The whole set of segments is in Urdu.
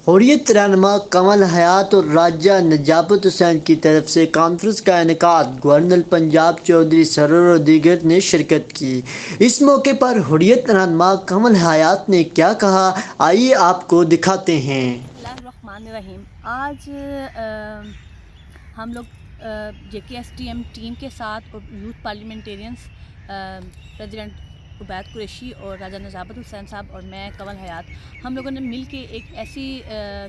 حریت رہنما کمل حیات اور راجہ نجابت حسین کی طرف سے کانفرنس کا انعقاد، گورنر پنجاب چودھری سرور اور دیگر نے شرکت کی۔ اس موقع پر حریت رہنما کمل حیات نے کیا کہا، آئیے آپ کو دکھاتے ہیں۔ بسم اللہ الرحمن الرحیم۔ آج ہم لوگ جے کے ایس ٹی ایم ٹیم کے ساتھ اور youth parliamentarians president Ubaid Qureshi اور راجہ نجابت حسین صاحب اور میں کمل حیات، ہم لوگوں نے مل کے ایک ایسی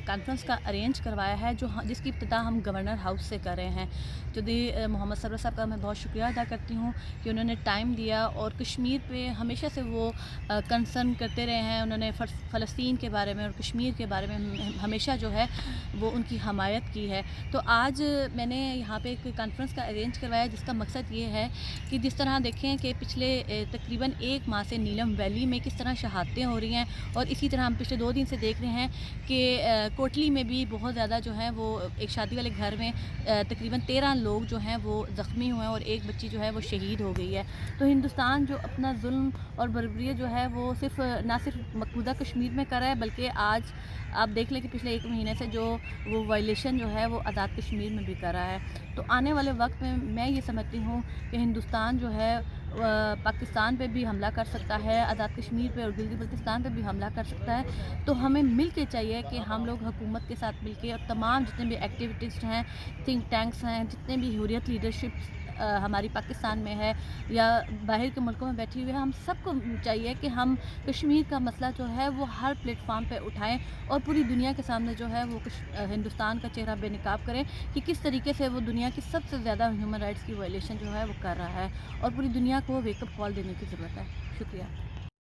کانفرنس کا ارینج کروایا ہے جس کی ابتدا ہم گورنر ہاؤس سے کر رہے ہیں۔ چودھری محمد سرور صاحب کا میں بہت شکریہ ادا کرتی ہوں کہ انہوں نے ٹائم دیا اور کشمیر پہ ہمیشہ سے وہ کنسرن کرتے رہے ہیں۔ انہوں نے فلسطین کے بارے میں اور کشمیر کے بارے میں ہمیشہ جو ہے وہ ان کی حمایت کی ہے۔ تو آج میں نے یہاں پہ ایک کانفرنس کا ارینج کروایا جس کا مقصد یہ ہے کہ جس طرح دیکھیں کہ پچھلے تقریباً 1 ماہ سے نیلم ویلی میں کس طرح شہادتیں ہو رہی ہیں، اور اسی طرح ہم پچھلے 2 دن سے دیکھ رہے ہیں کہ کوٹلی میں بھی بہت زیادہ جو ہے وہ ایک شادی والے گھر میں تقریباً 13 لوگ جو ہیں وہ زخمی ہوئے ہیں اور ایک بچی جو ہے وہ شہید ہو گئی ہے۔ تو ہندوستان جو اپنا ظلم اور بربریت جو ہے وہ نہ صرف مقبوضہ کشمیر میں کر رہا ہے، بلکہ آج آپ دیکھ لیں کہ پچھلے 1 مہینے سے جو وہ وائلیشن جو ہے وہ آزاد کشمیر میں بھی کر رہا ہے۔ تو آنے والے وقت میں یہ سمجھتی ہوں کہ ہندوستان جو ہے پاکستان پہ بھی حملہ کر سکتا ہے، آزاد کشمیر پہ اور گلگت بلتستان پہ بھی حملہ کر سکتا ہے۔ تو ہمیں مل کے چاہیے کہ ہم لوگ حکومت کے ساتھ مل کے اور تمام جتنے بھی ایکٹیویسٹ ہیں، تھنک ٹینکس ہیں، جتنے بھی حریت لیڈرشپ ہماری پاکستان میں ہے یا باہر کے ملکوں میں بیٹھی ہوئی ہے، ہم سب کو چاہیے کہ ہم کشمیر کا مسئلہ جو ہے وہ ہر پلیٹ فارم پہ اٹھائیں اور پوری دنیا کے سامنے جو ہے وہ ہندوستان کا چہرہ بے نقاب کریں کہ کس طریقے سے وہ دنیا کی سب سے زیادہ ہیومن رائٹس کی وائلیشن جو ہے وہ کر رہا ہے، اور پوری دنیا کو ویک اپ کال دینے کی ضرورت ہے۔ شکریہ۔